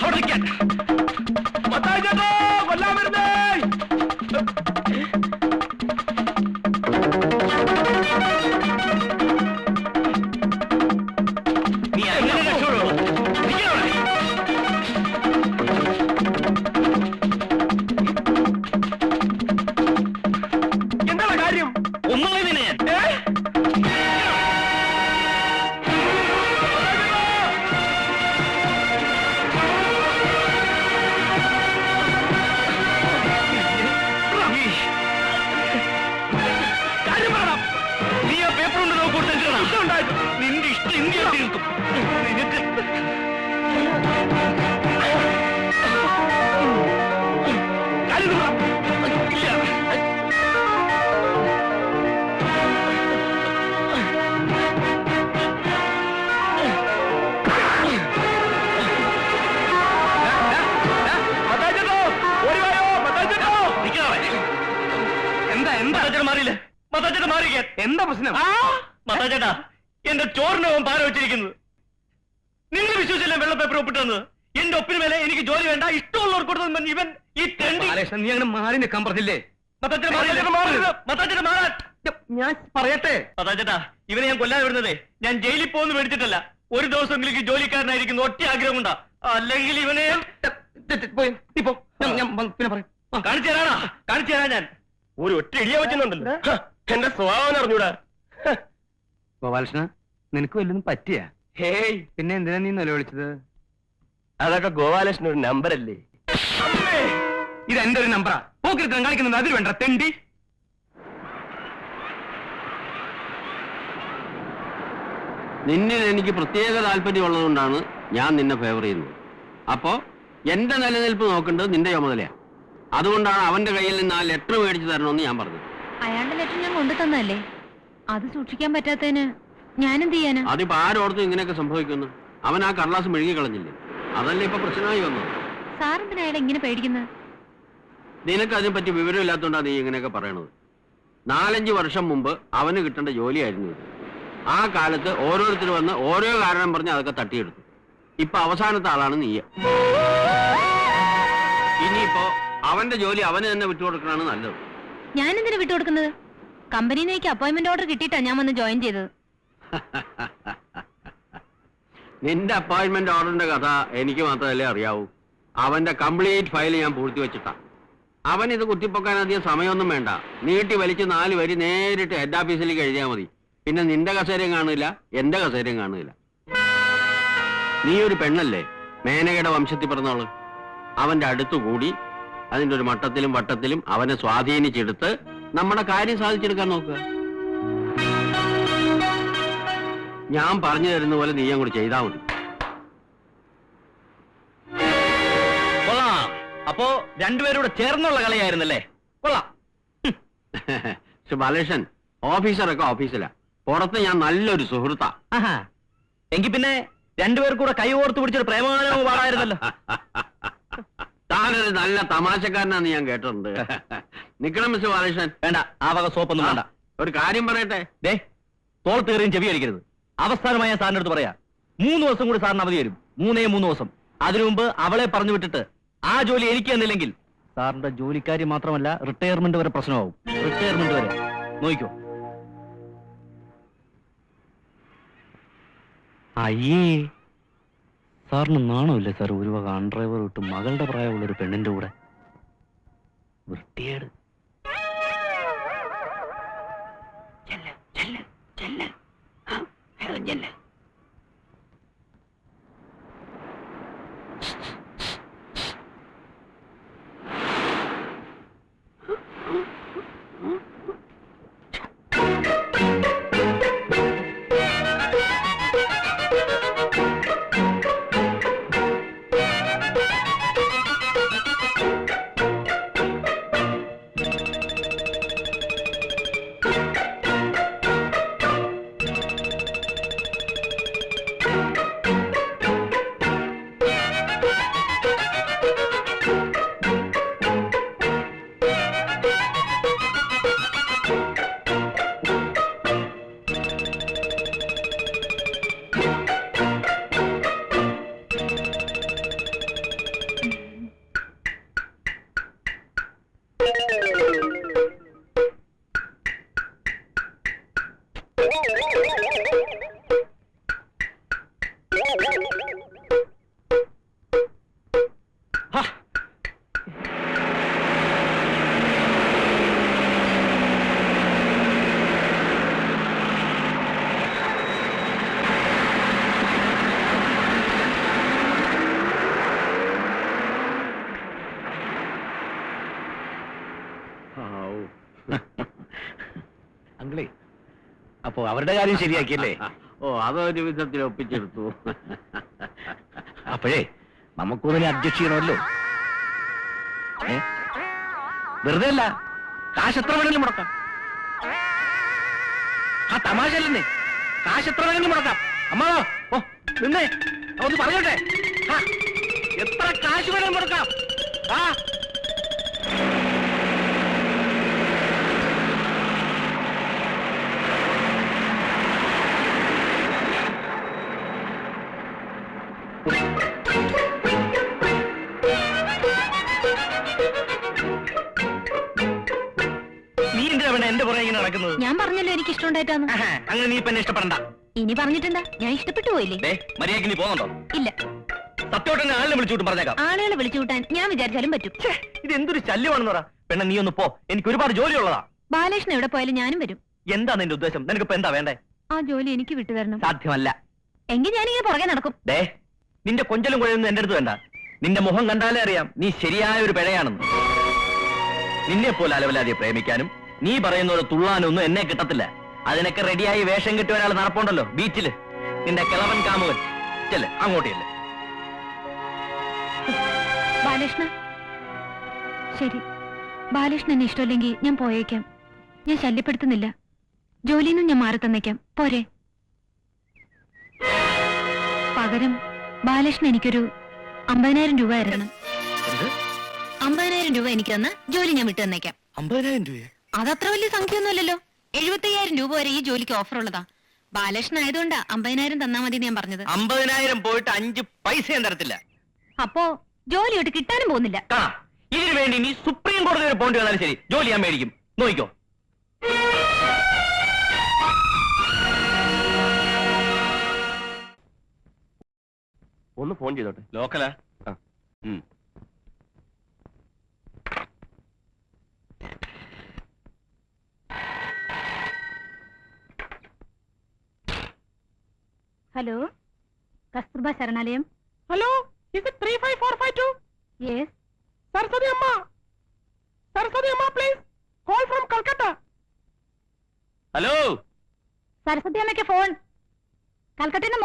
അവിടെ നിൽക്കാൻ. മത്തായി ചേട്ടോ, കൊല്ലാൻ വരുന്നേ. നീ എങ്ങനെ രക്ഷപ്പെടും? എന്താണ് കാര്യം? ഒന്നുമില്ല നിന്നെ ഞാൻ. നിന്റെ ഇഷ്ടം ഇന്ത്യ തീർക്കും. നിനക്ക് എന്താ പ്രശ്നം? മത്താച്ചേട്ടാ, എന്റെ ചോറിനവും പാര വെച്ചിരിക്കുന്നത്. നിങ്ങൾ വിശ്വസിച്ചില്ല വെള്ള പേപ്പർ ഒപ്പിട്ടെന്ന്. എന്റെ ഒപ്പിന് മേലെ എനിക്ക് ജോലി വേണ്ട, ഇഷ്ടമുള്ളവർക്ക് കൊടുത്തു. ഇവൻ ഈ തെണ്ടി. നീ അങ്ങനെ മാറി നിൽക്കാൻ പറഞ്ഞില്ലേ? ഞാൻ പറയട്ടെ മത്താച്ചേട്ടാ, ഇവനെ ഞാൻ കൊല്ലാതെ വിടുന്നതേ ഞാൻ ജയിലിൽ പോകുന്ന മേടിച്ചിട്ടല്ല. ഒരു ദിവസമെങ്കിലും ജോലിക്കാരനായിരിക്കുന്നു ഒറ്റ ആഗ്രഹം കൊണ്ടാ. അല്ലെങ്കിൽ ഇവനെ കാണിച്ചു തരാനാ, കാണിച്ചു തരാൻ ഞാൻ ഒരു ഒറ്റ ഇടിയ വെച്ചിട്ടുണ്ടല്ലോ. എന്റെ സ്വഭാവം അറിഞ്ഞൂടാ. ഗോപാലകൃഷ്ണ, നിനക്ക് വല്ലതും പറ്റിയ? ഹേയ്, പിന്നെ എന്തിനാ നീ നിലവിളിച്ചത്? അതൊക്കെ ഗോപാലകൃഷ്ണൻ ഒരു നമ്പറല്ലേ? ഇത് എന്റെ ഒരു നമ്പറാ. പോക്കിരുത്തം കാണിക്കുന്നത് അതിൽ വേണ്ട തെണ്ടി. നിന്നിൽ എനിക്ക് പ്രത്യേക താല്പര്യമുള്ളതുകൊണ്ടാണ് ഞാൻ നിന്നെ ഫേവർ ചെയ്യുന്നത്. അപ്പോ എന്റെ നിലനിൽപ്പ് നോക്കേണ്ടത് നിന്റെ ചുമതലയാ. അതുകൊണ്ടാണ് അവന്റെ കയ്യിൽ നിന്ന് ആ ലെറ്റർ മേടിച്ചു തരണമെന്ന് ഞാൻ പറഞ്ഞത്. അയാളുടെ ലെറ്റർ ഞാൻ കൊണ്ടു തന്നല്ലേ, അത് സൂക്ഷിക്കാൻ പറ്റാത്തതിന് ഞാനെന്ത് ചെയ്യാനാ? അതിപ്പോ ആരോർത്തും ഇങ്ങനെയൊക്കെ സംഭവിക്കുന്നു. അവൻ ആ കടലാസ് മെഴുകി കളഞ്ഞില്ലേ, അതല്ലേ ഇപ്പൊ പ്രശ്നമായി വന്നത്. സാറെന്തിനാ അയാളെ ഇങ്ങനെ പേടിക്കുന്നത്? നിനക്ക് അതിനെപ്പറ്റി വിവരമില്ലാത്തതുകൊണ്ടാണ് നീ ഇങ്ങനെയൊക്കെ പറയണത്. 4-5 വർഷം മുമ്പ് അവന് കിട്ടേണ്ട ജോലിയായിരുന്നു ഇത്. ആ കാലത്ത് ഓരോരുത്തർ വന്ന് ഓരോ കാരണം പറഞ്ഞ് അതൊക്കെ തട്ടിയെടുത്തു. ഇപ്പൊ അവസാനത്തെ ആളാണ് നീ. ഇനിയിപ്പോ അവന്റെ ജോലി അവന് തന്നെ വിട്ടുകൊടുക്കണാണ് നല്ലത്. ഞാൻ എന്തിനാ വിട്ടുകൊടുക്കുന്നത്? കമ്പനിയിൽ നിന്ന് അപ്പോയിന്റ്മെന്റ് ഓർഡർ കിട്ടിയിട്ടാ ഞാൻ വന്ന് ജോയിൻ ചെയ്തത്. നിന്റെ അപ്പോയിന്റ്മെന്റ് ഓർഡറിന്റെ കഥ എനിക്ക് മാത്രമല്ലേ അറിയാവൂ. അവന്റെ കംപ്ലീറ്റ് ഫയൽ ഞാൻ പൂഴ്ത്തി വെച്ചിട്ടാ. അവൻ ഇത് കുത്തിപ്പൊക്കാൻ അധികം സമയമൊന്നും വേണ്ട. നീട്ടി വലിച്ച് 4 വരി നേരിട്ട് ഹെഡ് ഓഫീസിലേക്ക് എഴുതിയാൽ മതി. പിന്നെ നിന്റെ കസേരയും കാണില്ല, എന്റെ കസേരയും കാണില്ല. നീ ഒരു പെണ്ണല്ലേ, മേനകയുടെ വംശത്തിൽ പിറന്നവള്. അവന്റെ അടുത്തുകൂടി അതിന്റെ ഒരു മട്ടത്തിലും വട്ടത്തിലും അവനെ സ്വാധീനിച്ചെടുത്ത് നമ്മുടെ കാര്യം സാധിച്ചെടുക്കാൻ നോക്കുക. ഞാൻ പറഞ്ഞു തരുന്ന പോലെ നീ അങ്ങോട്ട് ചെയ്താൽ മതി. കൊള്ളാം. അപ്പോ രണ്ടുപേരൂടെ ചേർന്നുള്ള കളിയായിരുന്നല്ലേ? കൊള്ളാം. ബാലകൃഷ്ണൻ, ഓഫീസറൊക്കെ ഓഫീസിലാ, പുറത്ത് ഞാൻ നല്ലൊരു സുഹൃത്താ. എങ്കിൽ പിന്നെ രണ്ടുപേർക്കൂടെ കൈ ഓർത്ത് പിടിച്ചൊരു പ്രേമഗാനം പാടായിരുന്നല്ലോ. താനൊരു നല്ല തമാശക്കാരനാന്ന് ഞാൻ കേട്ടിട്ടുണ്ട്. നിക്കണം മിസ്റ്റർ ബാലകൃഷ്ണൻ. വേണ്ട, ആ വക സോപ്പൊന്നും വേണ്ട. ഒരു കാര്യം പറയട്ടെ. ദേ, തോളത്തേറിയും ചെവി അടിക്കരുത്. അവസാനമായി ഞാൻ സാറിന്റെ അടുത്ത് പറയാ, 3 ദിവസം കൂടി സാറിന് അവധി വരും. 3 ദിവസം. അതിനു മുമ്പ് അവളെ പറഞ്ഞു വിട്ടിട്ട് ആ ജോലി എനിക്ക് തന്നില്ലെങ്കിൽ സാറിന്റെ ജോലിക്കാരി മാത്രമല്ല റിട്ടയർമെന്റ് വരെ പ്രശ്നമാവും. റിട്ടയർമെന്റ് വരെ നോക്കിക്കോ. അയ്യേ, സാറിന് നാണമില്ലേ സാർ? ഒരു വക അൺഡ്രൈവർ വിട്ട് മകളുടെ പ്രായമുള്ള ഒരു പെണ്ണിന്റെ കൂടെ. വൃത്തിയേട്. അപ്പൊ അവരുടെ കാര്യം ശരിയാക്കിയല്ലേ? ഓ, അതൊരു വിധത്തിൽ ഒപ്പിച്ചെടുത്തു. അപ്പോഴേ നമുക്കൊന്നിനെ അഡ്ജസ്റ്റ് ചെയ്യണമല്ലോ. വെറുതെ അല്ല, കാശ് എത്ര വേണമെങ്കിലും മുടക്കാം. ആ തമാശ അല്ലെന്നേ, കാശ് എത്ര വേണമെങ്കിലും മുടക്കാം. അമ്മാവോ, ഓ നിന്നേ, ഒന്ന് പറഞ്ഞോട്ടെ. ആ, എത്ര കാശ് വേണമെങ്കിലും മുടക്കാം. ആ നീ എന്തിനാ വേണ്ട എന്റെ പുറകെ ഇങ്ങനെ നടക്കുന്നത്? ഞാൻ പറഞ്ഞല്ലോ എനിക്ക് ഇഷ്ടമുണ്ടായിട്ടാന്ന്. ആഹാ, അങ്ങനെ നീ ഇപ്പൊ എന്നെ ഇഷ്ടപ്പെടണ്ട. ഇനി പറഞ്ഞിട്ടെന്താ, ഞാൻ ഇഷ്ടപ്പെട്ടു പോയില്ലേ? ദേ, മര്യാദയ്ക്ക് നീ പോകുന്നുണ്ടോ? ഇല്ല, സത്യമായിട്ട് ആളിനെ വിളിച്ചുകൂട്ടും പറഞ്ഞേക്കാം. ആളുകളെ വിളിച്ചു കൂട്ടാൻ ഞാൻ വിചാരിച്ചാലും പറ്റും. ഛേ, ഇത് എന്തൊരു ശല്യമാണെന്ന് പറ. പെണ്ണ നീ ഒന്ന് പോ, എനിക്ക് ഒരുപാട് ജോലിയുള്ളതാ. ബാലകൃഷ്ണൻ എവിടെ പോയാലും ഞാനും വരും. എന്താ നിന്റെ ഉദ്ദേശം? നിനക്കിപ്പോ എന്താ വേണ്ടേ? ആ ജോലി എനിക്ക് വിട്ടുതരണം. സാധ്യമല്ല. എങ്കിൽ ഞാനിങ്ങനെ പുറകെ നടക്കും. ദേ, നിന്റെ കൊഞ്ചലും കുഴയൊന്നും എന്റെ അടുത്ത് വേണ്ട. നിന്റെ മുഖം കണ്ടാലേ അറിയാം നീ ശരിയായ ഒരു പിഴയാണെന്ന്. നിന്നെ പോലെ അലവലാതിയെ പ്രേമിക്കാനും നീ പറയുന്ന പോലെ തുള്ളാനൊന്നും എന്നെ കിട്ടത്തില്ല. അതിനൊക്കെ റെഡിയായി വേഷം കിട്ടിയ ഒരാൾ നടപ്പുണ്ടല്ലോ ബീച്ചില്, നിന്റെ കിളവൻ കാമുകൻ. ചെല്ലേ അങ്ങോട്ടല്ലേ. ബാലകൃഷ്ണ, ശരി, ബാലകൃഷ്ണൻ എന്നെ ഇഷ്ടമല്ലെങ്കിൽ ഞാൻ പോയേക്കാം. ഞാൻ ശല്യപ്പെടുത്തുന്നില്ല. ജോലിയിൽ നിന്നും ഞാൻ മാറി തന്നേക്കാം, പോരെ? പകരം ബാലകൃഷ്ണൻ എനിക്കൊരു 50,000 രൂപ തരണം. 50,000 രൂപ എനിക്ക് തന്ന ജോലി ഞാൻ വിട്ടു തന്നേക്കാം. 50,000 രൂപ? അതത്ര വലിയ സംഖ്യയൊന്നുമല്ലല്ലോ. 75,000 രൂപ വരെ ഈ ജോലിക്ക് ഓഫർ ഉള്ളതാ. ബാലകൃഷ്ണൻ ആയതുകൊണ്ടാ 50,000 തന്നാ മതി ഞാൻ പറഞ്ഞത്. 50,000 പോയിട്ട് 5 പൈസ ഞാൻ തരത്തില്ല. അപ്പോ ജോലിയോട്ട് കിട്ടാനും പോകുന്നില്ല. കാണാം, ഇതിനു വേണ്ടി നീ സുപ്രീം കോടതി വരെ പോണ്ടി വന്നാലും ശരി, ജോലി ഞാൻ മേടിക്കും. നോക്കിക്കോ. ഒന്ന് ഫോൺ ചെയ്തോട്ടെ. ലോക്കലാ? Hello, Kasturba Sharanalayam. Hello, is it 35452? Yes. Saraswati Amma, please. Call from Calcutta. Hello, Saraswati അമ്മയ്ക്ക് ഫോൺ. കൽക്കട്ടയിൽ നിന്ന്